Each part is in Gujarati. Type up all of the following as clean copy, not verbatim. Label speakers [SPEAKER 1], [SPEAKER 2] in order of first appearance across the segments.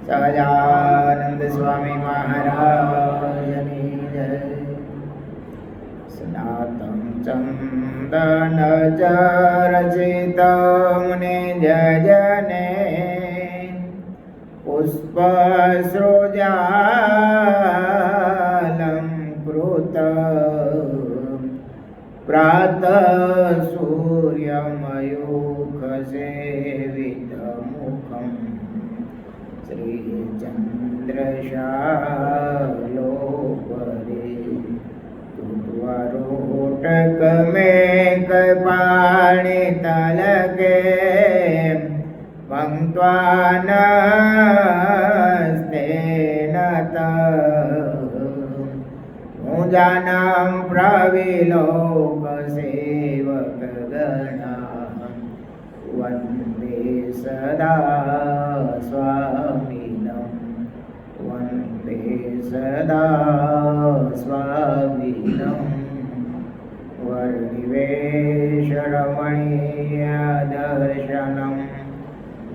[SPEAKER 1] સહજાનંદ સ્વામી મહારાજની જય. સનાતન ચંદન ચરચિત મુનિ જને પુષ્પ સૃજાલં કૃત પ્રાત સૂર્યમયુખ સેવિત મુખમ શ્રી ચંદ્રશાલોપરે તુત્વરોટક મેક પાણી તલકે પંક્ત્વાનસ્તેન મુજાનાં પ્રવિલોક સેવક ગણા વંદે સદા સ્વામિનં વંદે સદા સ્વામિનં વર્ણિવેશ રમણીય દર્શનં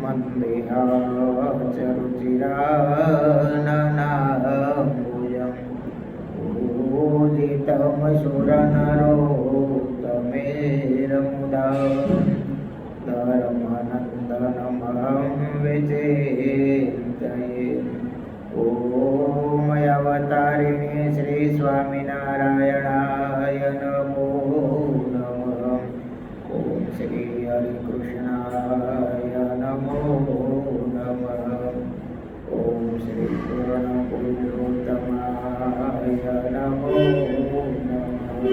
[SPEAKER 1] મંદેહાચરુચિરાનનાંબુજં પૂજિતમ સુરનરોત્તમેરમુદા ધર્માનંદનમહં વિચિંતયે. ઓમ અવતારિણે શ્રી સ્વામિનારાયણાય નમો નમઃ. ઓમ શ્રી હરિકૃષ્ણાય નમો નમઃ. ઓમ શ્રી પૂર્ણ પુરુષોત્તમાય નમો નમઃ.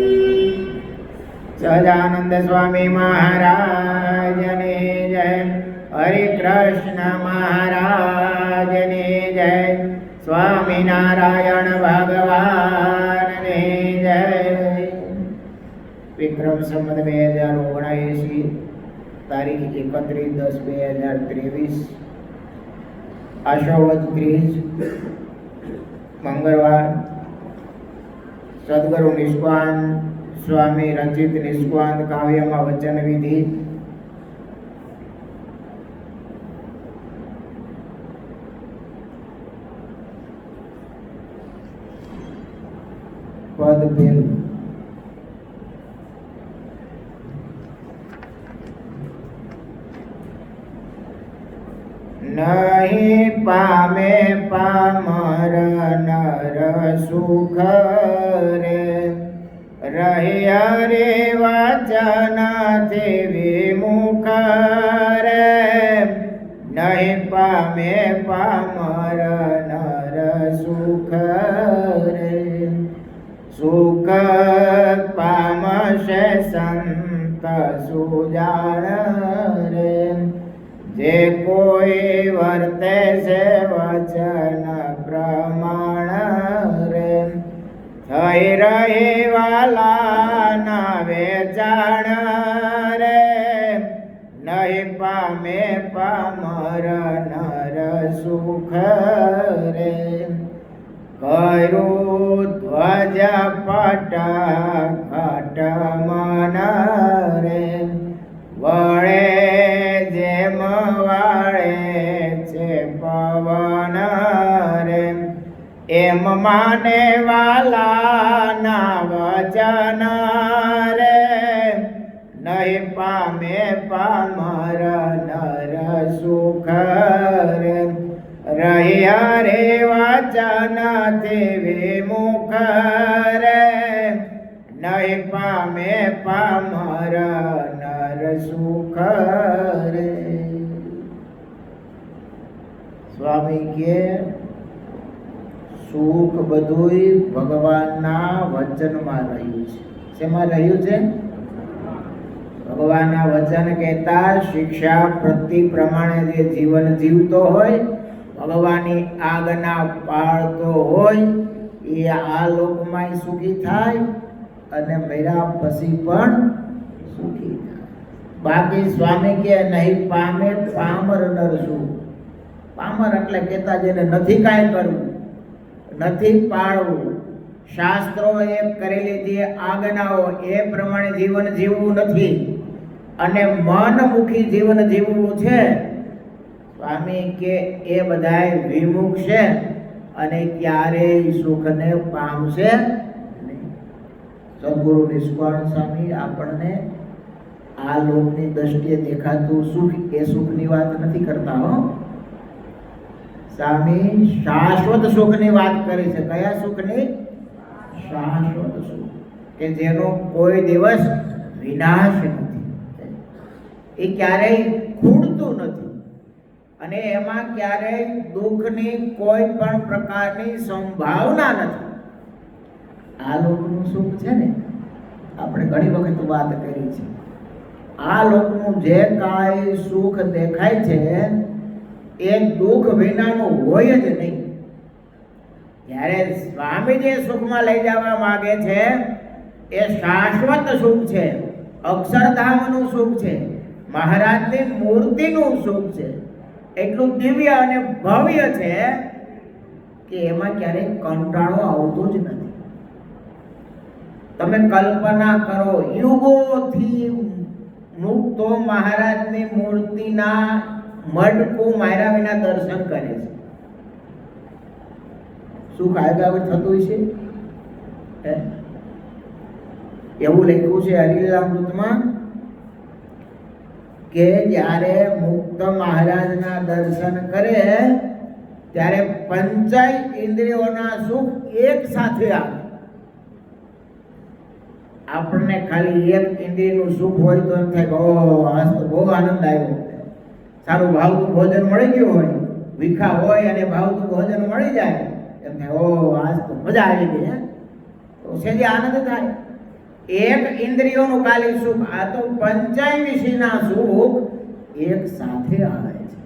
[SPEAKER 1] સહજાનંદ સ્વામી મહારાજની જય. હરિકૃષ્ણ મહારાજની જય. સ્વામિનારાયણ ભગવાનની જય. વિક્રમ સંવત 2079 તારીખ 31/10/2023 આશોવદ ત્રીજ મંગળવાર. સદગુરુ નિષ્કાંત સ્વામી રચિત નિષ્કાંત કાવ્યમાં વચન વિધિ. પદ પહેલું. નહીં પામે પામર નર સુખ રે રહ્યા રે વાચનાથી વિમુખ રે. નહીં પામે પામર નર સુખ રે સુખ પામશે સંત સુજાણ રે. જે કોઈ વર્તે છે વચન પ્રમાણ રે થઈ રહી વાલાના વેચાણ રે. નહીં પામે પામર નર સુખ રે કરું ધ્વજ પટ ઘટ મન રે. વળે જેમ વાળે છે પવન રે એમ માને વાલાના વચન રે. નહીં પામે પામર નર સુખ રે રહ્યા રે વાચનથી વિમુખ રે. નહીં પામે પામર નર સુખ રે. સ્વામી કે સુખ બધુંય ભગવાનના વચનમાં રહ્યું છે. શેમાં રહ્યું છે? ભગવાનના વચન કહેતા શિક્ષા પ્રતિ પ્રમાણે જે જીવન જીવતો હોય, ભગવાનની આજ્ઞા પાળતો હોય, એ આ લોકમાં સુખી થાય અને મર્યા પછી પણ સુખી થાય. બાકી સ્વામી કે નહીં પામે પામર નર સુખ. પામર એટલે કહેતા જેને નથી કાંઈ કરવું, નથી પાળવું, શાસ્ત્રોએ કરેલી જે આજ્ઞાઓ એ પ્રમાણે જીવન જીવવું નથી અને મનમુખી જીવન જીવવું છે, સ્વામી કે એ બધાય વિમુખ છે અને ક્યારેય સુખને પામશે નહીં. સદગુરુ નિષ્કાળ સ્વામી આપણને આ લોકની દ્રષ્ટિએ દેખાતું સુખ એ સુખની વાત નથી કરતા હો. સ્વામી શાશ્વત સુખની વાત કરી છે. કયા સુખની? શાશ્વત સુખ કે જેનો કોઈ દિવસ વિનાશ નથી, એ ક્યારેય ખૂટતું નથી અને એમાં ક્યારેય દુઃખની કોઈ પણ પ્રકારની સંભાવના નથી. આ લોકનું સુખ છે ને, આપણે ઘણી વખત વાત કરી છે, આ લોકનું જે કાંઈ સુખ દેખાય છે એ દુઃખ વિનાનું હોય જ નહીં. જ્યારે સ્વામી જે સુખમાં લઈ જવા માંગે છે એ શાશ્વત સુખ છે, અક્ષરધામનું સુખ છે, મહારાજની મૂર્તિનું સુખ છે. એટલું દિવ્ય અને ભવ્ય છે કે એમાં ક્યારેય કંટાળો આવતો જ નથી. તમે કલ્પના કરો, યુગોથી મુક્તો મહારાજની મૂર્તિના મટકું માર્યા વિના દર્શન કરે છે. સુખ આગળ થતું છે. એવું લખ્યું છે હરિલીલામૃતમાં કે જ્યારે મુક્ત મહારાજના દર્શન કરે ત્યારે પંચાય ઇન્દ્રિયોના સુખ એક સાથે આવે. આપણને ખાલી એક ઇન્દ્રિયનું સુખ હોય તો એમ થાય કે ઓહ આજ તો બહુ આનંદ આવ્યો, સારું ભાવતું ભોજન મળી ગયું હોય, ભીખા હોય અને ભાવતું ભોજન મળી જાય એમ થાય ઓહ આજ તો મજા આવી ગઈ. તો સેજે આનંદ થાય. એક ઇન્દ્રિયોનું ખાલી સુખ, આ તો પંચાય વિષયના સુખ એક સાથે આવે છે.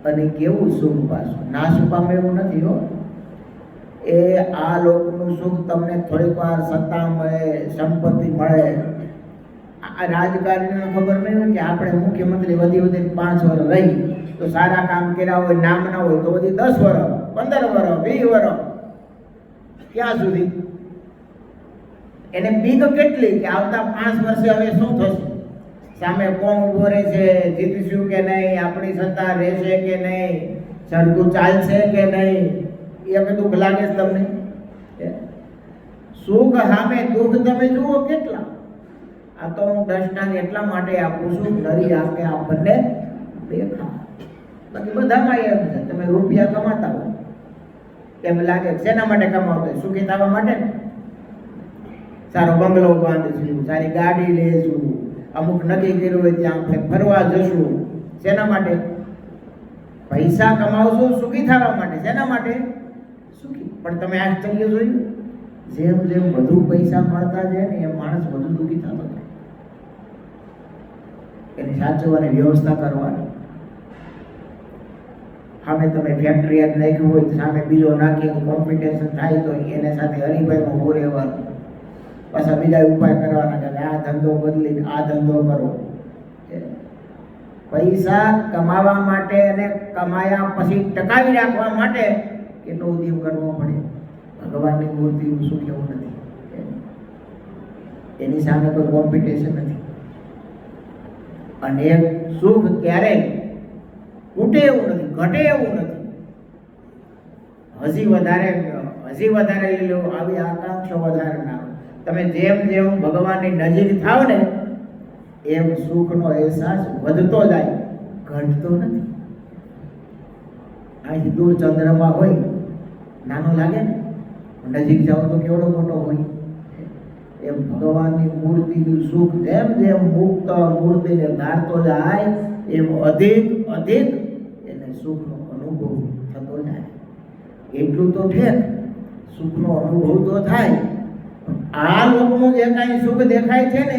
[SPEAKER 1] અને કેવું સુખ પાછું, નાશ પામે એવું નથી હો. એ આ લોકનું સુખ તમને થોડીક વાર સત્તા મળે, સંપત્તિ મળે. આ રાજકારણીને ખબર નહીં હોય કે આપણે મુખ્યમંત્રી વધી 5 વર્ષ રહી તો સારા કામ કર્યા હોય, નામ ના હોય તો વધી 10 વર્ષ, 15 વર્ષ, 20 વર્ષ, ક્યાં સુધી? એને બીક કેટલી કે આવતા 5 વર્ષે હવે શું થશે, સામે કોણ ઉભો રહે છે, જીતીશું કે નહીં, આપણી સત્તા રહેશે કે નહીં, સરખું ચાલશે કે નહીં, એ હવે દુઃખ લાગે છે તમને. સુખ સામે દુઃખ તમે જુઓ કેટલા. આ તો હું દ્રષ્ટાંત એટલા માટે આપું છું, નરી આંખે આપણને દેખા. બાકી બધામાં એમ છે, તમે રૂપિયા કમાતા હોય એમ લાગે શેના માટે કમાવતા હોય? સુખી થવા માટે ને. સારો બંગલો બાંધીશું, સારી ગાડી લેશું, અમુક નક્કી કર્યું હોય ત્યાં આપણે ફરવા જશું. શેના માટે? પૈસા કમાવશું સુખી થવા માટે. શેના માટે? સુખી. પણ તમે આશ્ચર્ય જોયું, જેમ જેમ વધુ પૈસા મળતા જાય ને એમ માણસ વધુ દુઃખી થતો જાય. એની સાચવવાની વ્યવસ્થા કરવાની. સામે તમે ફેક્ટરી જ નાખ્યું હોય, સામે બીજો નાખી કોમ્પિટિશન થાય તો એને સાથે હરીફાઈમાં ઉભું રહેવાનું. પાછા બીજા ઉપાય કરવાના કે આ ધંધો બદલી આ ધંધો કરો. પૈસા કમાવા માટે અને કમાયા પછી ટકાવી રાખવા માટે કેટલો ઉદ્યોગ કરવો પડે. ભગવાનની મૂર્તિનું સુખ એવું નથી, એની સામે કોઈ કોમ્પિટિશન નથી. અને સુખ ક્યારેય તૂટે એવું નથી, ઘટે એવું નથી. હજી વધારે લઈ લો, આવી આકાંક્ષા વધારે ના. તમે જેમ જેમ ભગવાનની નજીક થાવ ને એમ સુખનો અહેસાસ વધતો જાય, ઘટતો નથી. અહીંથી દૂર ચંદ્રમાં હોય, નાનો લાગે ને, નજીક જાઓ તો કેવડો મોટો હોય. એમ ભગવાનની મૂર્તિનું સુખ જેમ જેમ મુક્ત મૂર્તિને ધારતો જાય એમ અધિક એને સુખનો અનુભવ થતો જાય. એટલું તો ઠેક, સુખનો અનુભવ તો થાય. આ લોકનું જે કાંઈ સુખ દેખાય છે ને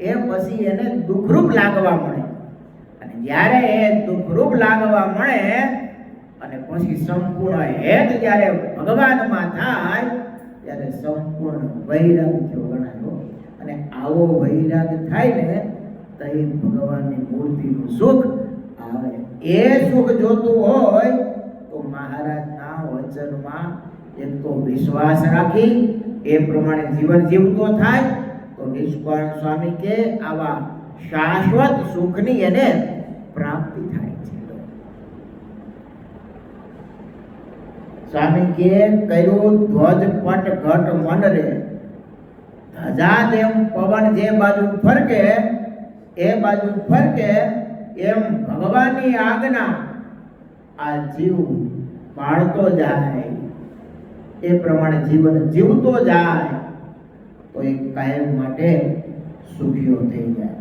[SPEAKER 1] એ પછી એને દુઃખરૂપ લાગવા મળે. અને જ્યારે એ દુઃખરૂપ લાગવા મળે અને પછી સંપૂર્ણ હેત જ્યારે ભગવાનમાં થાય ત્યારે સંપૂર્ણ વૈરાગ્ય ગણાયો. અને આવો વૈરાગ્ય થાય ને તો એ ભગવાનની મૂર્તિનું સુખ આવે. એ સુખ જોતું હોય તો મહારાજના વચનમાં એક તો વિશ્વાસ રાખી એ પ્રમાણે જીવન જીવતો થાય તો નિષ્કાળ સ્વામી કે આવા શાશ્વત સુખની એને પ્રાપ્તિ થાય છે. સ્વામી કે કર્યું ધ્વજ પટ ઘટ મન રે, ધજા જેમ પવન જે બાજુ ફરકે એ બાજુ ફરકે એમ ભગવાનની આજ્ઞા આ જીવ પાળતો જાય, એ પ્રમાણે જીવન જીવતો જાય તો એ કાયમ માટે સુખીઓ થઈ જાય.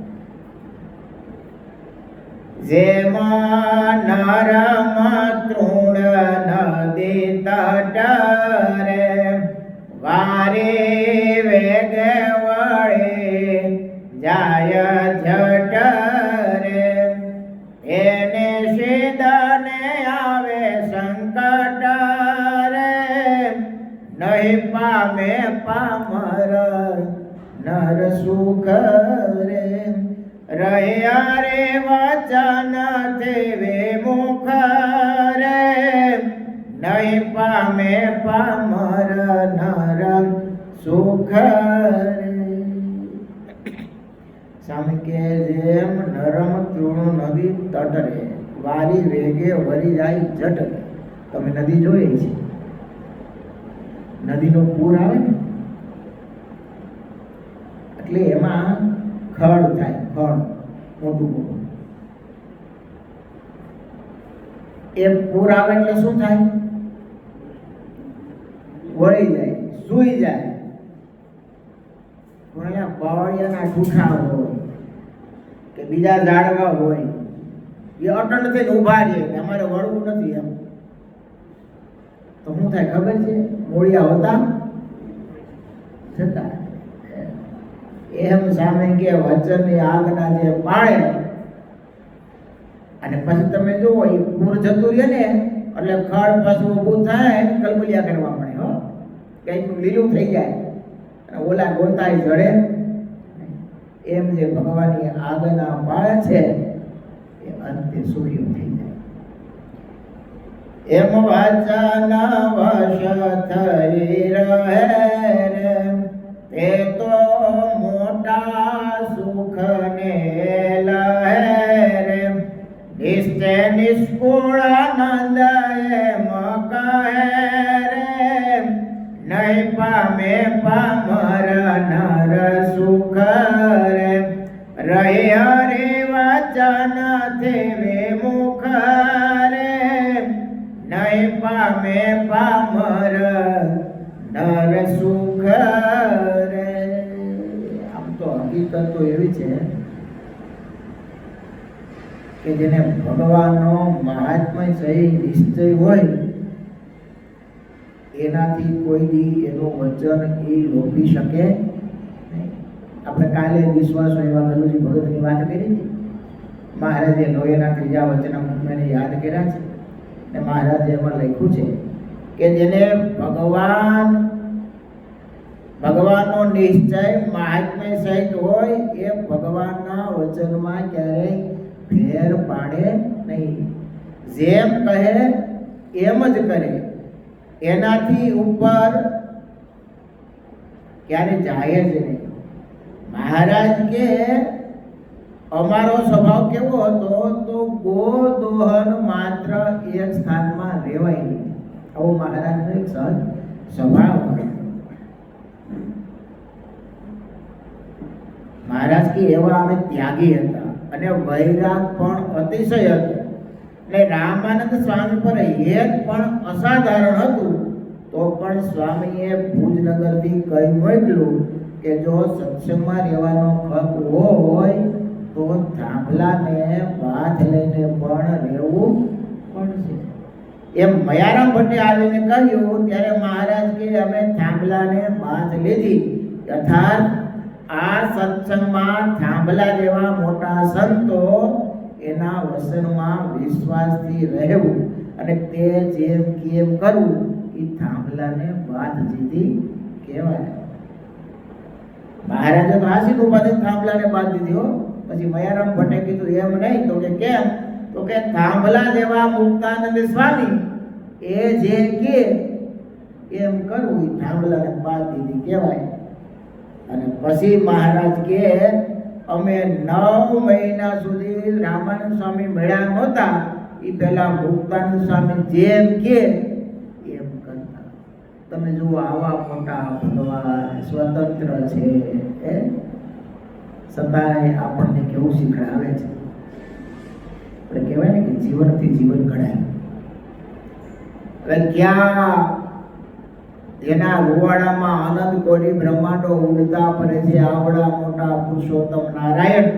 [SPEAKER 1] જેમાં નરમ તૃણ નદી તટરે વારે વેગ વળે જાય જટરે, એને સીધને આવે સંકટ રે, નહીં પામે પામર નર સુખ રે, રહ્યા રે વચન દેવે મુખ રે, નહીં પામે પામર નર સુખ રે. સ્વામી કે જેમ નરમ તૃણ નદી તટરે વારી વેગે વરી જાય જટ. તમે નદી જોઈ છે, નદીનો પૂર આવે ને એટલે એમાં ખડ થાય, ખડ મોટું મોટું. એ પૂર આવે એટલે શું થાય? વળી જાય, સૂઈ જાય. પણ બાવળિયાના ઠૂઠા હોય કે બીજા ઝાડવા હોય એ અટલ થઈને ઊભા રહે કે અમારે વળવું નથી એમ, તો શું થાય ખબર છે? મૂળિયા હોતા છતાં એમ સામે કે વચનની આજ્ઞા જે પાળે અને પછી તમે જુઓ એ પૂર જતું રહે ને એટલે ખડ પાછું ઊભું થાય, કલબલિયા કરવા મળે. હો કંઈક લીલું થઈ જાય અને ઓલા ગોતાય જડે. એમ જે ભગવાનની આજ્ઞા પાળે છે એ અંતે સુખી થઈ જાય. એમ વચન વશ થઈ રહે રે, તે તો મોટા સુખ ને લહે રે, નિશ્ચય નિષ્કુળ આનંદ એમ કહે રે, નહીં પામે પામર નર સુખ રે, રહે હરે વચન દેવે મુખ રે, નહીં પામે પામર નર સુખ રે. આમ તો હકીકત તો એવી છે કે જેને ભગવાનનો મહાત્મય સહી નિશ્ચય હોય એનાથી કોઈ દી એનું વચન એ લોભી શકે નહીં. આપણે કાલે વિશ્વાસ એવા ગલુજી ભગતની વાત કરી હતી. મહારાજે લોહીના ત્રીજા વચનામૃતને યાદ કર્યા છે ને મહારાજે એમાં લખ્યું છે કે જેને ભગવાનનો નિશ્ચય મહાત્મ્ય સહિત હોય એ ભગવાનના વચનમાં ક્યારેય ફેર પાડે નહીં. જેમ કહે એમ જ કરે, એનાથી ઉપર ક્યારે જાય જ નહીં. મહારાજ કે અમારો સ્વભાવ કેવો હતો તો ગોદોહન માત્ર એક સ્થાનમાં રહેવાય નહીં. આવો મહારાજનો એક સહજ સ્વભાવ હતો. મહારાજ કે એવા અમે ત્યાગી હતા અને વૈરાગ પણ અતિશય હતો. એટલે રામાનંદ સ્વામી પર હેત પણ અસાધારણ હતું. તો પણ સ્વામીએ ભુજનગરથી કહી મોકલ્યું કે જો સત્સંગમાં રહેવાનો ખપ હોય તો થાંભલાને બાથ લઈને પણ રહેવું પડશે. એમ મયારામ ભટ્ટે આવીને કહ્યું ત્યારે મહારાજ કે અમે થાંભલાને બાથ લીધી. અર્થાત આ સત્સંગમાં થાંભલા જેવા મોટા સંતો એના વસનમાં વિશ્વાસથી રહેવું અને તે જેમ કેમ કરવું એ થાંભલાને બાથ દીધી કહેવાય. મહારાજે તો હાસીને ઉપાધિ થાંભલાને બાથ દીધી હો. પછી મયારામ ભટ્ટે કીધું એમ નહીં. તો કે કેમ? તો કે થાંભલા જેવા મુક્તાનંદ સ્વામી એ જે કે એમ કરવું એ થાંભલાને બાથ દીધી કહેવાય. અને પછી મહારાજ કે અમે 9 મહિના સુધી રામાનંદ સ્વામી મળ્યા નહોતા. એ પહેલા મુક્તાનંદ સ્વામી જેમ કે એમ તમે જુઓ આવા મોટા ભગવાન સ્વતંત્ર છે છતાંય આપણને કેવું શીખડાવે છે. આપણે કહેવાય ને કે જીવનથી જીવન ઘડાય. હવે ક્યાં એના રૂવાડામાં આનંદ કોટી બ્રહ્માંડો ઉડતા ફરે છે આવડા મોટા પુરુષોત્તમ નારાયણ,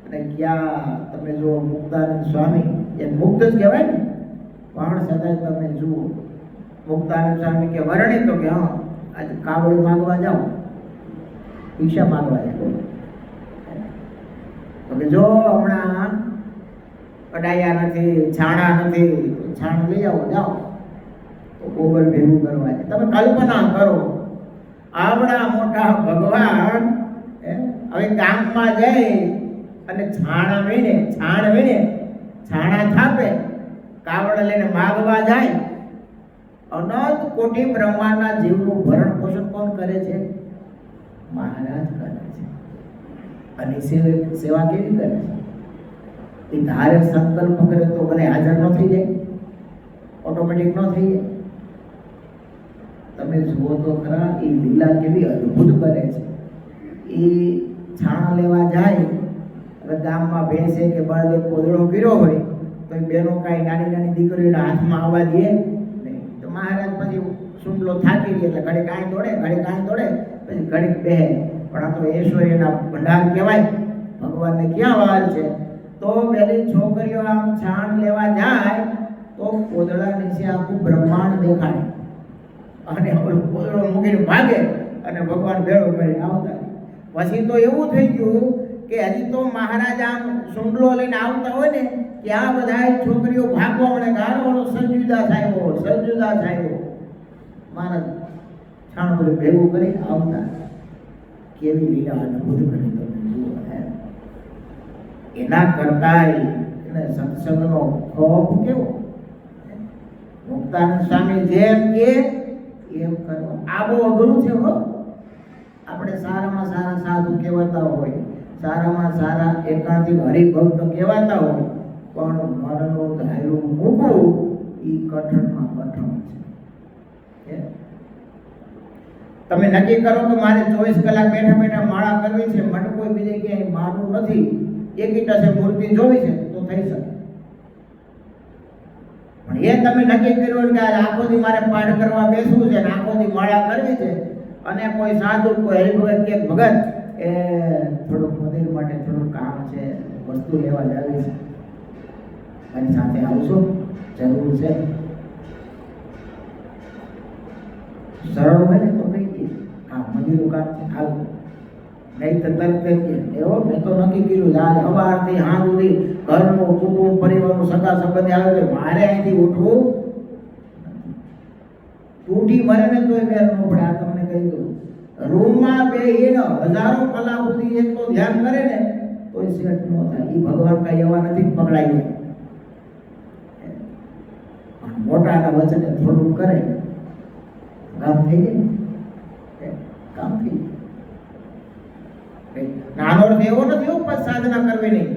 [SPEAKER 1] અને ક્યાં તમે જુઓ મુક્તાનંદ સ્વામી, એ મુક્ત જ કહેવાય ને, પણ છતાંય તમે જુઓ મુક્તાનંદ સ્વામી કે વર્ણિત તો કે હા આજે કાવડ માંગવા જાઓ, ભિક્ષા માંગવા જાઓ. તો જો હમણાં કડાયા નથી, છાણા નથી, છાણ લઈ આવો જાઓ, તો ગોબર ભેગું કરવા છે. તમે કલ્પના કરો આવડા મોટા ભગવાન હવે ગામમાં જઈ અને છાણ વીણે છાણા થાપે, કાવડ લઈને માગવા જાય. અનંત કોટી બ્રહ્માંડના જીવનું ભરણ પોષણ કોણ કરે છે? મહારાજ કરે છે. અને સેવા કેવી કરે છે? એ ધારે સંકલ્પ કરે તો ભલે હાજર ન થઈ જાય, ઓટોમેટિક ન થઈ જાય. તમે જુઓ તો ખરા એ લીલા કેવી અદ્ભુત કરે છે. એ છાણ લેવા જાય, હવે ગામમાં ભેંસે કે બળદે પોદળો કર્યો હોય તો એ બેનો કાંઈ નાની નાની દીકરીઓના હાથમાં આવવા દે નહીં. તો મહારાજ પછી સુંડલો થાકી ગઈ એટલે ઘડીક કાંઈ દોડે પછી ઘડીક બેહે. પણ આ તો ઐશ્વર્યના ભંડાર કહેવાય, ભગવાનને ક્યાં વાર છે? તો પેલી છોકરીઓ આમ છાણ લેવા જાય તો પોદળા નીચે આખું બ્રહ્માંડ દેખાય, અને પોદળો મૂકીને ભાગે અને ભગવાન ભેળો કરીને આવતા. પછી તો એવું થઈ ગયું કે હજી તો મહારાજ આમ સુંડલો લઈને આવતા હોય ને ત્યાં બધા છોકરીઓ ભાગવા મળે, ગાળો સજુદા થાય. મહારાજ છાણ બધું ભેગું કરીને આવતા. કેવી લીલા અદ્ભુત કરી તમે જુઓ. એના કરતાંય એને સત્સંગનો ખોફ કેવો. મુક્તાનંદ સ્વામી જેમ કે એમ કરવા. આ બહુ અઘરું છે હો. આપણે સારામાં સારા સાધુ કહેવાતા હોય, સારામાં સારા એકાંતિક હરિભક્ત કહેવાતા હોય, પણ મનનું ધાર્યું મૂકવું એ કઠણમાં કઠણ છે. તમે નક્કી કરો કે મારે 24 કલાક બેઠા માળા કરવી છે, મને કોઈ બીજે ક્યાંય માનવું નથી, એકીટસે મૂર્તિ જોવી છે તો થઈ શકે. પણ એ તમે નક્કી કર્યું કે આખો દી મારે પાઠ કરવા બેસવું છે, આખો દી માળા કરવી છે, અને કોઈ સાધુ કોઈ હરિભગત કે ભગત એ થોડુંક મંદિર માટે થોડુંક કામ છે, વસ્તુ લેવા જાવી છે, મારી સાથે આવશો, જરૂર છે. સરળ હોય ને તો કહી દે આ મંદિરનું કામ છે, આવું નહીં તો તરત એવો મેં તો નક્કી કર્યું આજ સવારથી સાંજ સુધી ઘરનું કુટુંબ પરિવારનું સગા સંબંધી આવે છે, મારે અહીંથી ઉઠવું તૂટી મરે ને તોય મેર ન પડે. આ તમને કહી દઉં, રૂમમાં બેહીને હજારો કલાક સુધી એક તો ધ્યાન કરે ને તોય સેટ ન થાય. એ ભગવાન કઈ એવા નથી પકડાઈ જાય. મોટાના વચને થોડું કરે કામ થઈ જાય, કામ થઈ જાય. નાનો અર્થ એવો નથી હો પણ સાધના કરવી નહીં,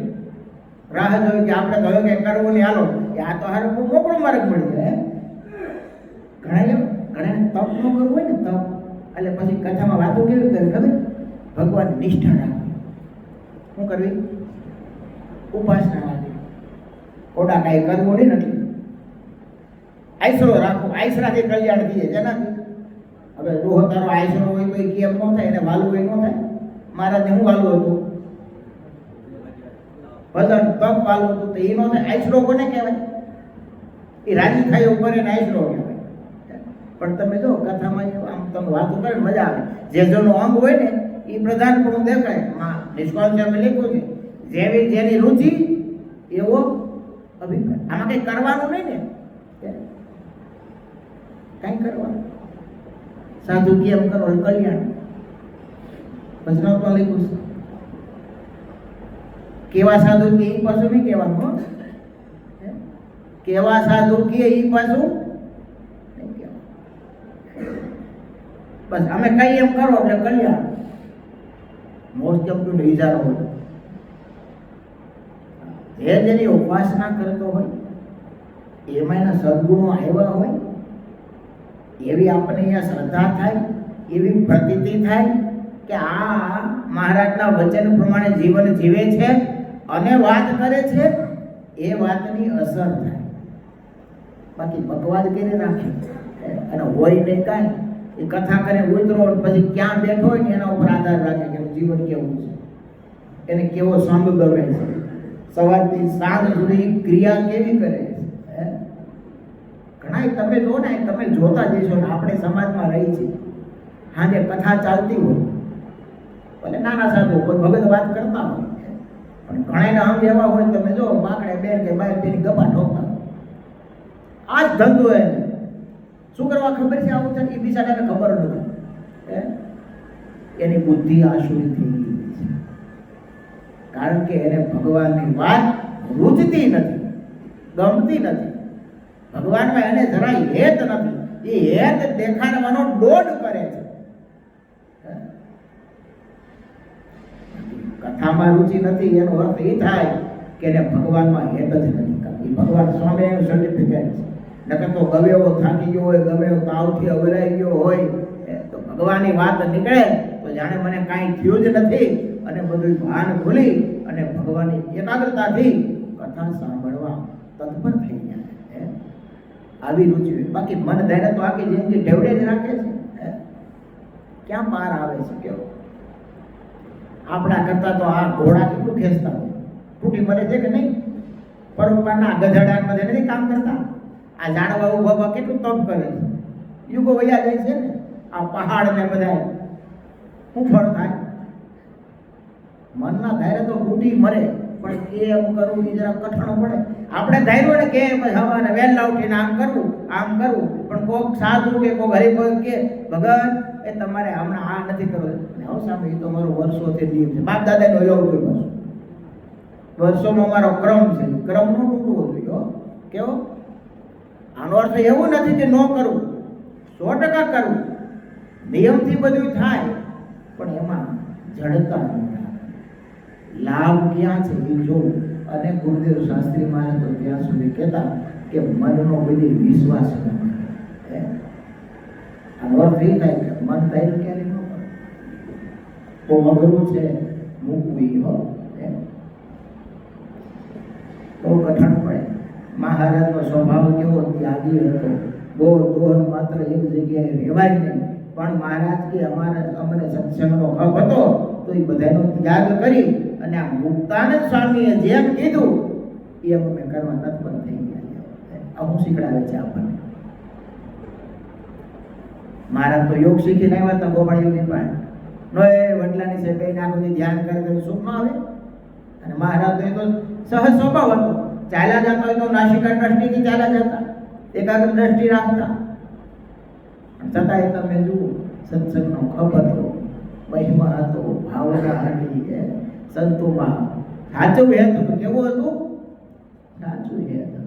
[SPEAKER 1] રાહ જોઈ કે આપણે કહ્યું કે કરવું નહીં, હાલો આ તો હારે મોકળો માર્ગ મળી જાય. ઘણા તપ ન કરવું હોય ને તપ, એટલે પછી કથામાં વાતો કેવી કરી ખબર? ભગવાન નિષ્ઠા રાખવી. શું કરવી? ઉપાસના રાખવી. ખોટા કાંઈ કરવું નહીં નથી. આઈસરો રાખો, આઈસરાથી કલ્યાણ થઈએ જેનાથી. હવે રોહ તારો આઈસરો હોય તો એ કેમ ન થાય, એને વાલું હોય ન થાય. મહારાજને હું વાલું હતું? ભજન તપ વાલું હતું તો એ ન થાય. આઈસરો કોને કહેવાય? એ રાજી થાય ઉપર એને આઈસરો કહેવાય. પણ તમે જો કથામાં આમ તમે વાતો કરે મજા આવે. જે જેનું અંગ હોય ને એ પ્રધાનપણું દેખાય. નિષ્કાળ અમે લખ્યું છે જેવી જેની રુચિ એવો અભિપ્રાય. આમાં કંઈ કરવાનું નહીં ને, કઈ કરવાનું. સાધુ કેમ કરો કલ્યાણ. પછી તો લખ્યું છે કેવા સાધુ કે એ પાછું નહીં કહેવાનું. કેવા સાધુ કે એ પાછું નહીં કહેવાનું. બસ અમે કઈ એમ કરો એટલે કલ્યાણ. મોસ્ટ ઓફ ટુ વિચારો હોય જે જેની ઉપાસના કરતો હોય એમાં એના સદગુણો આવ્યા હોય એવી આપણને અહીંયા શ્રદ્ધા થાય, એવી પ્રતીતિ થાય કે આ મહારાજના વચન પ્રમાણે જીવન જીવે છે અને વાત કરે છે, એ વાતની અસર થાય. બાકી બકવાદ કરી રાખે અને હોય નહીં કાંઈ, એ કથા કરે ઉતરો પછી ક્યાં બેઠો હોય ને એના ઉપર આધાર રાખે કે જીવન કેવું છે, એને કેવો સંગ ગમે છે, સવારથી સાંજ સુધી ક્રિયા કેવી કરે છે. ઘણા તમે જો ને, તમે જોતા જશો ને, આપણે સમાજમાં રહી છે, હાજે કથા ચાલતી હોય, ભલે નાના સાધુ કોઈ ભગત વાત કરતા હોય, પણ ઘણા આમ એવા હોય તમે જો બાકડે બેન કે બાય બેની ગપા ઠોકતા. આ જ ધંધો એને શું કરવા ખબર છે આવું છે, એ બિચારાને ખબર નથી. એની બુદ્ધિ આશુરી થઈ ગઈ છે, કારણ કે એને ભગવાનની વાત રૂચતી નથી, ગમતી નથી. ભગવાનમાં એને જરાય હેત નથી. એ હેત દેખાડવાનો દોડ કરે છે. કથામાં રુચિ નથી એનો અર્થ એ થાય કે એને ભગવાનમાં હેત જ નથી. એ ભગવાન સ્વામીનું સર્ટિફિકેટ છે. નકર તો ગમે એવો થાકી ગયો હોય, ગમે એવો તાવથી અવરાઈ ગયો હોય, તો ભગવાનની વાત નીકળે તો જાણે મને કાંઈ થયું જ નથી, અને બધું ભાન ભૂલી અને ભગવાનની એકાગ્રતાથી કથા સાંભળવા તત્પર થઈ જાય. આવી રુચિ હોય. બાકી મન ધૈર્ય તો આખી જિંદગી ઢેવડે જ રાખે છે. ક્યાં પાર આવે છે કેવો? આપણા કરતા તો આ ઘોડા કેટલું ખેંચતા હોય, તૂટી મરે છે કે નહીં? પરોપકારના ગધેડા બધે નથી કામ કરતા. આ ઝાડવા ઉભા કેટલું તપ કરે છે, યુગો વયા જાય છે ને. આ પહાડ ને બધા શું ફળ થાય? મનના ધૈર્ય તો તૂટી મરે, પણ એમ કરવું એ જરા કઠણ પડે. આપણે ધાર્યું ને કે હવાને વહેલા ઉઠીને આમ કરવું, પણ કોક સાધુ કે કોક હરિભક્ત કે ભગવાન એ તમારે હમણાં આ નથી કરવું. આવો સામે એ તો મારો વર્ષોથી નિયમ છે, બાપ દાદાનો એવું કોઈ પાછું વર્ષોનો અમારો ક્રમ છે. ક્રમ નો તૂટવો જોઈએ. કેવો? આનો અર્થ એવું નથી કે ન કરવું, 100% કરવું, નિયમથી બધું થાય, પણ એમાં જડતા લાભ ક્યાં છે એ જોવું. અને ગુરુદેવ શાસ્ત્રી મહારાજ તો ત્યાં સુધી કહેતા કે મનનો બધી વિશ્વાસ કરે. આનો અર્થ એ થાય કે મન તૈયાર ક્યારે ન કરે, બહુ અઘરું છે મૂકવું. હો બહુ કઠણ પડે. મહારાજનો સ્વભાવ કેવો ત્યાગી હતો, બહુ દોહન માત્ર એક જગ્યાએ રહેવાય નહીં. પણ મહારાજ કે અમને સત્સંગનો હક હતો તો એ બધાનો ત્યાગ કરી અને આ મુક્તાનંદ સ્વામીએ જેમ કીધું એમ અમે કરવા તત્પર થઈ ગયા. આવું શીખડાવે છે આપણને. મહારાજ તો યોગ શીખીને આવ્યા હતા ગોપાળીઓની પાસે. નો એ વડલાની છે બે નાખોથી ધ્યાન કરે સુખમાં આવે. અને મહારાજ તો એ તો સહજ સ્વભાવ હતો, ચાલ્યા જતા હોય તો નાસિકા દ્રષ્ટિથી ચાલ્યા જતા, એકાગ્ર દ્રષ્ટિ રાખતા. છતાંય તમે જુઓ સત્સંગનો ખપ હતો, મહિમા હતો, ભાવના હતી, સંતોમાં સાચું હેત હતું. કેવું હતું? સાચું હેત હતું.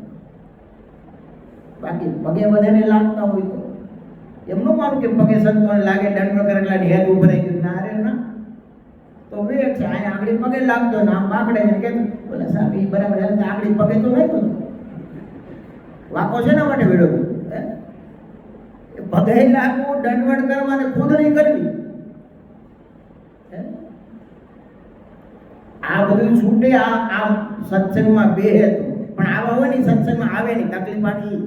[SPEAKER 1] બાકી પગે બધાને લાગતા હોય તો એમનું માનું કે પગે સંતોને લાગે, દંડ કરે એટલે હેત ઉભરાઈ ગયું. ના રે ના, તો વેગ છે. અહીંયા આંગળી પગે લાગતો ને આમ બાકડે ને કે બોલે સાહેબ એ બરાબર આંગળી પગે તો લાગ્યો ને, વાકો છે ને માટે વેડો પગે લાગવું, દંડવટ કરવા ને ખુદણી કરવી, આ બધું છૂટે. આ સત્સંગમાં બે હતું, પણ આવા હોય ને સત્સંગમાં આવે નહીં. તકલીફ આની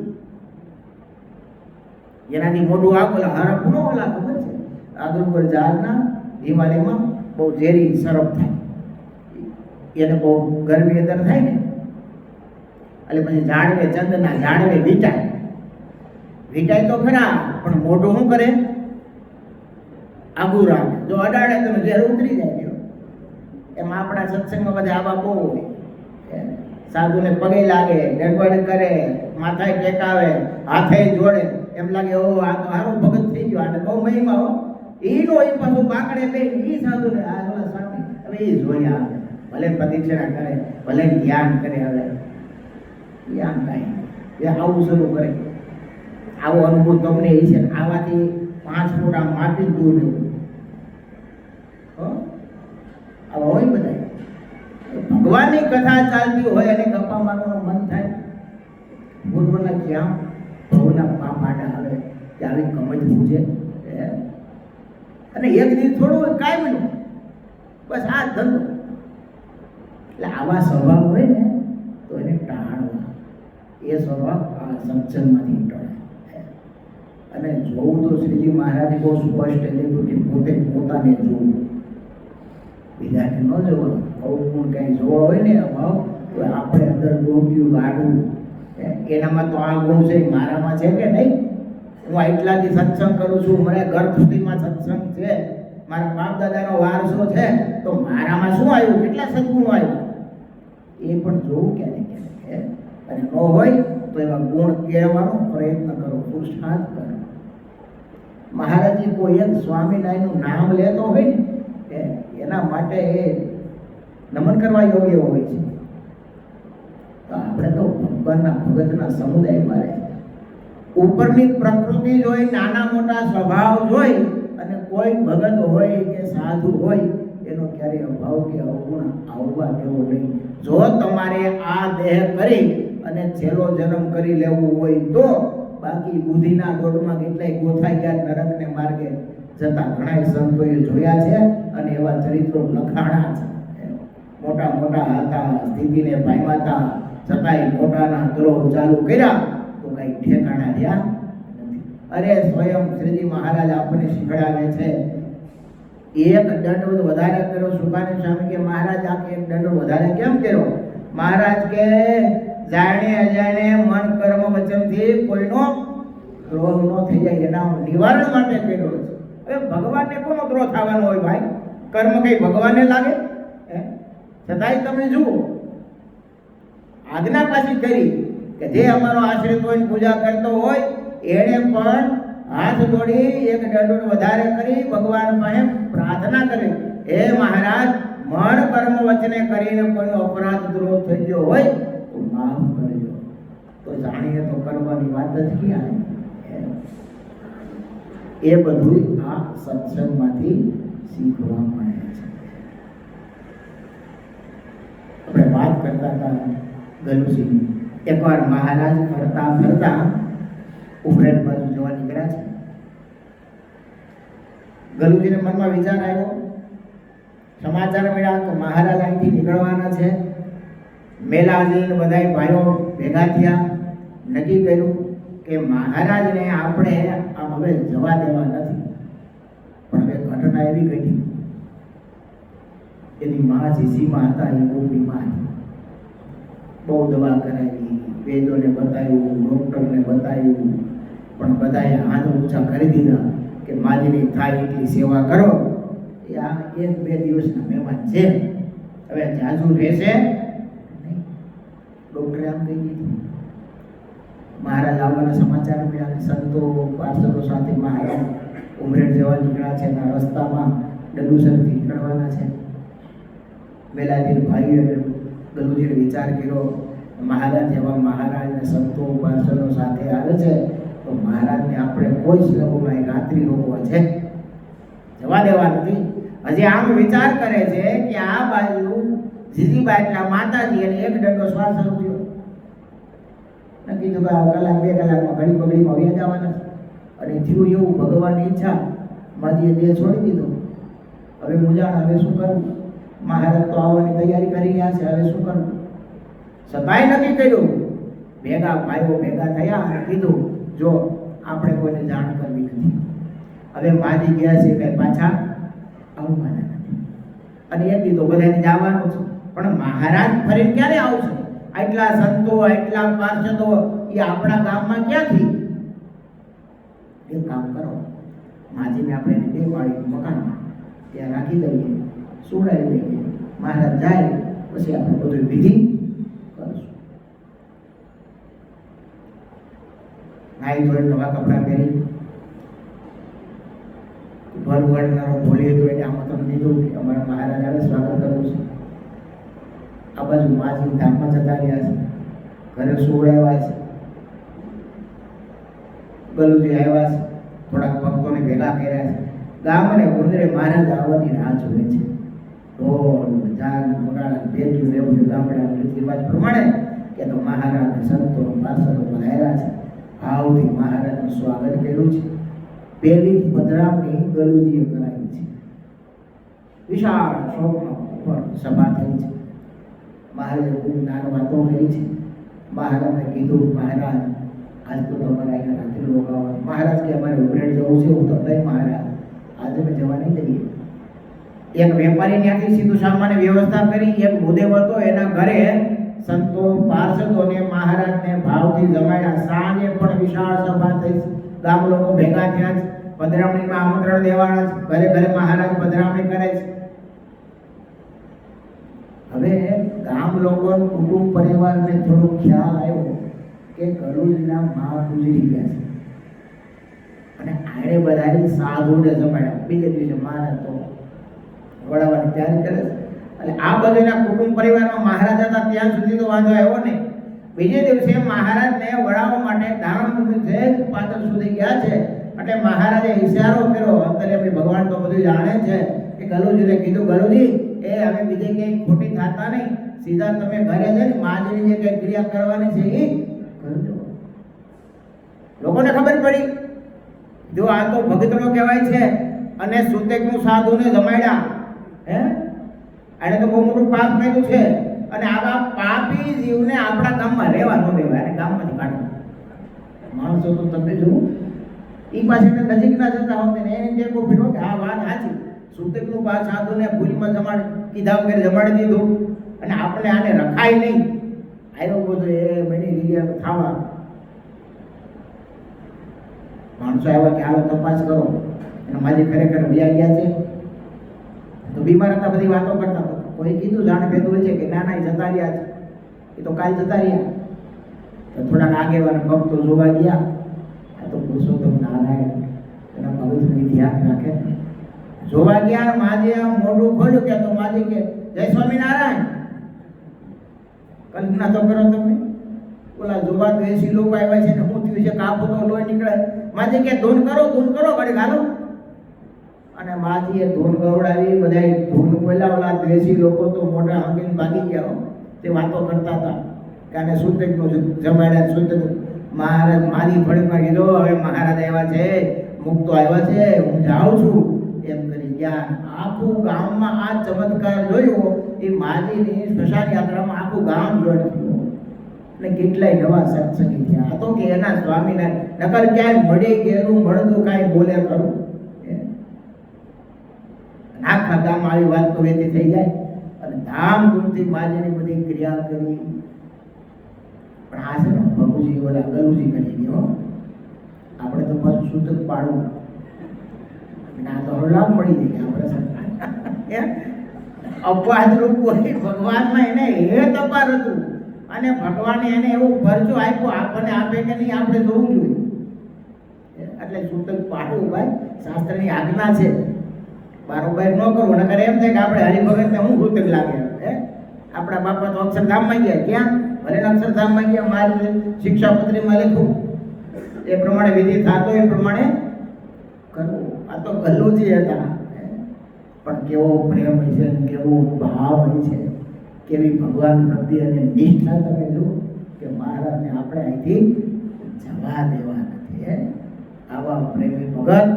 [SPEAKER 1] એનાથી મોટું આ બોલા હરફ નો ઓલા ખબર છે આગળ ઉપર ઝાડના હિમાલયમાં બહુ ઝેરી સરફ થાય, એને બહુ ગરમી અંદર થાય ને એટલે પછી ઝાડવે ચંદના ઝાડવે વીટાય તો ખરા, પણ મોઢું શું કરે? આગું રાખે. જો અડાડે તો ઝેર ઉતરી જાય. એમાં આપણા સત્સંગમાં બધા આવા બહુ હોય. સાધુને પગે લાગે, ડગવડ કરે, માથાએ ટેકાવે, હાથે જોડે, એમ લાગે ઓ આ તો હારો ભગત થઈ ગયો, આને બહુ મહિમા હો. ઈનો એ પાછું બાકડે બે ઈ સાધુને આ સ્વામી હવે એ જોયા આવે, ભલે પ્રદક્ષિણા કરે, ભલે ધ્યાન કરે, હવે ધ્યાન કાંઈ એ આવું શરૂ કરે. આવો અનુભવ તમને એ છે. આવાથી 5 ફૂટ આમ માટી દૂર રહેવું. આવા હોય બધા. ભગવાનની કથા ચાલતી હોય અને ગપ્પા મારવાનું મન થાય. પૂર્વના ક્યાં ભવના પાપાડા આવે કે આવી કમજવું છે અને એક દિવસ થોડું કાયમનું બસ આ ધંધો. એટલે આવા સ્વભાવ હોય ને તો એને ટાળવા. એ સ્વભાવ આ સત્સંગમાંથી ટળે. અને જોવું તો શ્રીજી મહારાજે બહુ સ્પષ્ટ લીધું કે પોતે પોતાને જોવું, બીજાને ન જોવાનું. અવગુણ કંઈ જોવા હોય ને અભાવ તો આપણે અંદર ડોબ્યું ગાડવું. એનામાં તો આ ગુણ છે, મારામાં છે કે નહીં? હું એટલાથી સત્સંગ કરું છું, મને ઘર સુધીમાં સત્સંગ છે, મારા બાપ દાદાનો વારસો છે, તો મારામાં શું આવ્યું, કેટલા સદગુણો આવ્યા એ પણ જોવું ક્યારેક ક્યારેક. અને ન હોય તો એવા ગુણ કહેવાનો પ્રયત્ન કરો, પુરુષાર્થ કરો. મહારાજે કોઈ એક સ્વામિનારાયણનું નામ લેતો હોય ને એના માટે એ નમન કરવા યોગ્ય હોય છે. તો આપણે તો ભગવાનના ભગતના સમુદાયમાં રહે. ઉપરની પ્રકૃતિ જોઈ, નાના મોટા સ્વભાવ જોઈ અને કોઈ ભગત હોય કે સાધુ હોય એનો ક્યારેય અભાવ કે અવગુણ આવવા દેવો નહીં. જો તમારે આ દેહ કરી અને છેલ્લો જન્મ કરી લેવું હોય તો, બાકી બુદ્ધિના દોડમાં કેટલાય ગોથાઈ ગયા નરકને માર્ગે જતા ઘણા સંતોએ જોયા છે અને એવા ચરિત્રો લખાણા છે. મોટા મોટા હતા, સ્થિતિને પામ્યા છતાંય મોટાના દ્રોહ ચાલુ કર્યા તો કઈ ઠેકાણા રહ્યા નથી. અરે સ્વયં શ્રીજી મહારાજ આપણને શીખડાવે છે, એક દંડ વધારે કર્યો. સુકાની સ્વામી કે મહારાજ આ એક દંડ વધારે કેમ કર્યો? મહારાજ કે જાણે અજાણે મન કર્મ વચનથી કોઈનો દ્રોહ ન થઈ જાય એના નિવારણ માટે કર્યો છે. હવે ભગવાનને કોનો દ્રોહ થવાનો હોય ભાઈ? કર્મ કઈ ભગવાનને લાગે? છતાંય તમે જુઓ આજ્ઞા પાછી કરી કે જે અમારો આશ્રિત હોય પૂજા કરતો હોય એને પણ હાથ જોડી એક દંડ વધારે કરી ભગવાન પાસે પ્રાર્થના કરી, હે મહારાજ મન કર્મ વચને કરીને કોઈનો અપરાધ દ્રોહ થઈ ગયો હોય તો માફ કરજો. તો જાણીએ તો કરવાની વાત જ ક્યાં? એ બધું આ સત્સંગમાંથી શીખવા મળે છે. આપણે વાત કરતા હતા ગલુસિંહ. એકવાર મહારાજ ફરતા ફરતા ઉમરેઠ બાજુ જવા નીકળ્યા છે. ગલુજીને મનમાં વિચાર આવ્યો, સમાચાર મળ્યા કે મહારાજ અહીંથી નીકળવાના છે. મેલાજીને બધા ભાઈઓ ભેગા થયા, નક્કી કર્યું કે મહારાજને આપણે આમ હવે જવા દેવા નથી. પણ હવે ઘટના એવી ઘટી, એની મા જીસીમાં હતા, એ બહુ બીમાર, બહુ દવા કરાવી, વેદોને બતાવ્યું, ડોક્ટરને બતાવ્યું, પણ બધાએ હાથ ઊંચા કરી દીધા કે માજીની થાય એટલી સેવા કરો. એ આ 1-2 દિવસના મહેમાન છે, હવે જાજુ રહેશે નહીં. ડોક્ટરે આમ કહી દીધું. મહારાજ આવવાના સમાચાર મળ્યા. સંતો પાર્ષદો સાથે મહારાજ ઉમરેઠ જવા નીકળ્યા છે. એના રસ્તામાં ડલુસરથી નીકળવાના છે. મેલાજી ભાઈએ ગલુજીને વિચાર કર્યો, મહારાજ જેવા મહારાજને સંતો પાર્ષદો સાથે આવે છે તો મહારાજને આપણે કોઈ શ્લોકમાં રાત્રિ રોકવા છે, જવા દેવા નથી. હજી આમ વિચાર કરે છે કે આ બાજુ જીજીબા એટલા માતાજી અને એક દંડો શ્વાસ શરૂ થયો. કીધું કે કલાક 2 કલાકમાં ઘડી બગડીમાં વ્યા જવાના. અને થયું એવું, ભગવાનની ઈચ્છા, માજીએ દેહ છોડી દીધો. હવે મૂંઝાણ, હવે શું કરવું? મહારાજ તો આવવાની તૈયારી કરી રહ્યા છે, હવે શું કરવું? છતાંય નક્કી કર્યું. ભેગા ભાઈઓ ભેગા થયા અને કીધું, જો આપણે કોઈને જાણ કરવી નથી. હવે માજી ગયા છે કઈ પાછા આવવાના નથી. અને એ કીધું બધાને જવાનું છે, પણ મહારાજ ફરીને ક્યારે આવશે? આટલા સંતો, આટલા પાર્ષદો એ આપણા ગામમાં ક્યાંથી? એક કામ કરો, માજીને આપણે 2 માળીનું મકાન ત્યાં રાખી દઈએ, સુડાવી દઈએ. મહારાજ જાય પછી આપણે બધું વિધિ કરશું. નાઈ ધોઈને નવા કપડાં પહેરી ભર વળનારો બોલીએ તો એને આમંત્રણ દીધું કે અમારા મહારાજ આવે, સ્વાગત કરવું છે. આ બાજુ માજી ધામમાં જતા રહ્યા છે, ઘરે સુવડાવ્યા છે. ગલુજી આવ્યા છે, થોડાક ભક્તોને ભેગા કર્યા છે. ગામ અને ગુંદરે મહારાજ આવવાની રાહ જોવે છે. ઢોલ જાન વગાડા ભેટ્યું એવું ગામડાની રીત રિવાજ પ્રમાણે કે તો મહારાજ સંતો પાર્ષદો પધાર્યા છે. ભાવથી મહારાજનું સ્વાગત કર્યું છે. પહેલી પધરામણી ગલુજીએ કરાવી છે. વિશાળ શોકમાં સભા થઈ છે. મહારાજે ખૂબ નાની વાતો કરી છે. મહારાજને કીધું, મહારાજ આજ તો તમારે અહીંયા રાત્રિ રોકાવાનું. મહારાજ કે અમારે ઉભરેડ જવું છે. હું તો નહીં મહારાજ, આજે અમે જવા નહીં દઈએ. એક વેપારી ત્યાંથી સીધું સામાન્ય વ્યવસ્થા કરી. એક ભૂદેવ હતો, એના ઘરે સંતો પાર્ષદોને મહારાજને ભાવથી જમાડ્યા. સાંજે પણ વિશાળ સભા થઈ. ગામ લોકો ભેગા થયા છે. પધરામણીમાં આમંત્રણ દેવાના છે. ઘરે ઘરે મહારાજ પધરામણી કરે છે. હવે ગામ લોકો કુટુંબ પરિવારને થોડો ખ્યાલ આવ્યો કે ગલુજીના મા ગુજરી ગયા છે અને આણે બધા સાધુને જમાડ્યા. બીજે દિવસે મહારાજ તો વડાવવાની તૈયારી કરે છે. એટલે આ બધીના કુટુંબ પરિવારમાં મહારાજ હતા ત્યાં સુધી તો વાંધો આવ્યો નહીં. બીજે દિવસે મહારાજને વડાવવા માટે ધામ પાછળ સુધી ગયા છે. એટલે મહારાજે ઈશારો કર્યો. અંતર્યામી ભગવાન તો બધું જાણે છે કે ગલુજીને કીધું, ગલુજી એ હવે બીજે ક્યાંય ખોટી થતા નહીં, સીધા તમે ઘરે જઈને માજીની જે કઈ ક્રિયા કરવાની છે એ કરજો. લોકોને ખબર પડી, જો આ તો ભગતનો કહેવાય છે અને સુતેકનું સાધુને જમાડ્યા. આને તો બહુ મોટું પાપ કર્યું છે અને આવા પાપી જીવને આપણા ગામમાં રહેવા ન દેવાય અને ગામમાંથી કાઢવા. માણસો તો તમને જોવું એ પાસે નજીક ના જતા હોત ને એને જે કોઈ ભીડો કે આ વાત સાચી, સુતેકનું પા સાધુને ભૂલમાં જમાડ કીધા વગેરે જમાડી દીધું અને આપણે આને રખાય નહીં. આવ્યો બધો એ બની લીધા ખાવા. માણસો આવ્યા કે હાલો તપાસ કરો અને માજી ખરેખર વ્યા ગયા છે. તો બીમાર હતા, બધી વાતો કરતા હતા. કોઈ કીધું જાણ ભેદું છે કે ના ના એ જતા રહ્યા છે, એ તો કાલ જતા રહ્યા. તો થોડાક આગેવાન ભક્તો જોવા ગયા. આ તો પુરુષોત્તમ નારાયણ એના પવિત્રની ધ્યાન રાખે. જોવા ગયા, માજી આમ મોઢું ખોલ્યું કે તો માજી કે જય સ્વામિનારાયણ. કલ્પના તો કરો તમે, ઓલા જોવા દેશી લોકો આવ્યા છે ને હું થયું છે કાપો તો લોહી નીકળે. માજી કે ધૂન કરો ઘડી ગાલો. અને માજીએ ધૂન ગવડાવી. બધા ધૂન બોલ્યા. ઓલા દેશી લોકો તો મોટા હંગીને ભાગી ગયા. તે વાતો કરતા હતા કે આને સુતેકનું જમાડ્યા. સુતેક મહારાજ મારી થોડીમાં કીધો હવે મહારાજ આવ્યા છે, મુક્તો આવ્યા છે, હું જાઉં છું એમ કરી ગયા. આખું ગામમાં આ ચમત્કાર જોયો. એ માજીની સ્મશાન યાત્રામાં આખું ગામ જોયું અને કેટલાય નવા સત્સંગી થયા. આ તો કે એના સ્વામીના નકર ક્યાંય મળી ગયેલું મળતું કાંઈ બોલે ખરું. આખા ગામ આવી વાત તો વેતી થઈ જાય અને ધામધૂમથી માજીની બધી ક્રિયા કરી. પણ આ છે ને ભગુજી ઓલા ગલુજી કરી ગયો. આપણે તો બસ શુદ્ધ પાડવું ના તો લાભ મળી જાય. આપણે અપવાદ રૂપ હોય ભગવાનમાં એને હેત અપાર હતું અને ભગવાને એને એવું ફરજો આપ્યો. આપણને આપે કે નહીં આપણે જોવું જોઈએ. એટલે શુદ્ધ પાડવું ભાઈ શાસ્ત્રની આજ્ઞા છે. બારોબાર ન કરવું. નકર એમ થાય કે આપણે હરિભગતને હું વૃત્તક લાગે. આપણા બાપા તો અક્ષરધામમાં ગયા. ક્યાં? ભલે અક્ષરધામમાં ગયા. મારી શિક્ષાપત્રીમાં લખ્યું એ પ્રમાણે વિધિ થતો એ પ્રમાણે કરવું. આ તો ગલુજી હતા. પણ કેવો પ્રેમ હોય છે, કેવો ભાવ હોય છે, કેવી ભગવાન પ્રત્યેની નિષ્ઠા તમે જુઓ કે મહારાજને આપણે અહીંથી જવા દેવા નથી. આવા પ્રેમી ભગત,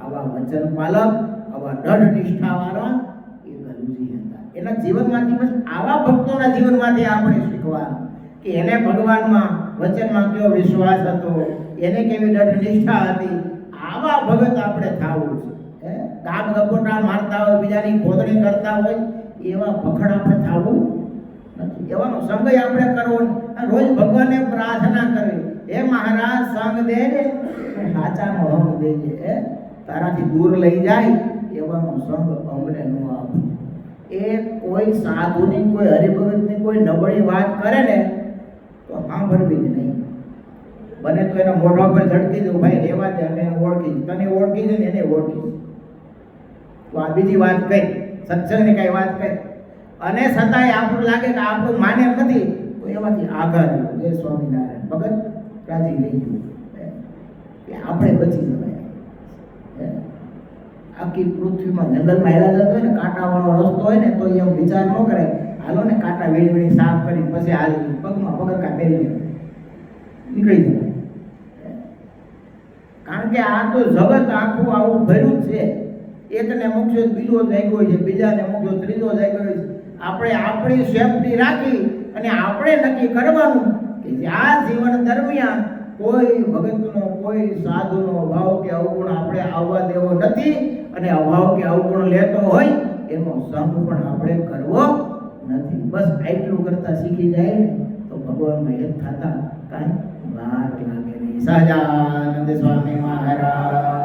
[SPEAKER 1] આવા વચન પાલક, આવા દઢ નિષ્ઠાવાળા એ ગલુજી હતા. એના જીવનમાંથી બસ આવા ભક્તોના જીવનમાંથી આપણે શીખવાનું કે એને ભગવાનમાં વચનમાં કેવો વિશ્વાસ હતો, એને કેવી દઢ નિષ્ઠા હતી. આવા ભગત આપણે થવું છે. કામ ગપોટા મારતા હોય, બીજાની ખોદણી કરતા હોય એવા ભખડ આપણે થવું નથી. એવાનો સંગ આપણે કરવો. રોજ ભગવાનને પ્રાર્થના કરવી, હે મહારાજ સંગ દેજે, સાચાનો રંગ દેજે. તારાથી દૂર લઈ જાય એવાનો સંગ અમને ન આપે. એ કોઈ સાધુની, કોઈ હરિભગતની કોઈ નબળી વાત કરે ને તો સાંભળવી જ નહીં. બને તો એના મોઢા પર ઝડકી દઉં, ભાઈ રહેવા દે, અમે ઓળખી, તને ઓળખી છે ને એને ઓળખી. તો આ બીજી વાત કઈ, સત્સંગની કઈ વાત કઈ, અને છતાંય આપણું લાગે કે આપણું માન્ય નથી તો એમાંથી આગળ જય સ્વામિનારાયણ ભગત રાજી લઈ ગયું કે આપણે બચી જવાય. આખી પૃથ્વીમાં જંગલમાં હેલા જતો હોય ને, કાંટાવાળો રસ્તો હોય ને તો એમ વિચાર ન કરે હાલો ને કાંટા વીણી વીણી સાફ કરી પછી હાલ પગમાં પગરખા પહેરી નીકળી જાય. કે આ તો જગત આખું આવું ભર્યું જ છે. એકને મૂકશો બીજો જાગ્યો છે, બીજાને મૂકશો ત્રીજો જાગ્યો છે. આપણે આપણી સેફટી રાખી અને આપણે નક્કી કરવાનું કે આ જીવન દરમિયાન કોઈ ભગતનો કોઈ સાધુનો અભાવ કે અવગુણ આપણે આવવા દેવો નથી, અને અભાવ કે અવગુણ લેતો હોય એનો સંગ પણ આપણે કરવો નથી. બસ આટલું કરતા શીખી જાય ને તો ભગવાનમાં હેત થતા કાંઈ વાર લાગે નહીં. સહજાનંદ સ્વામી મહારાજ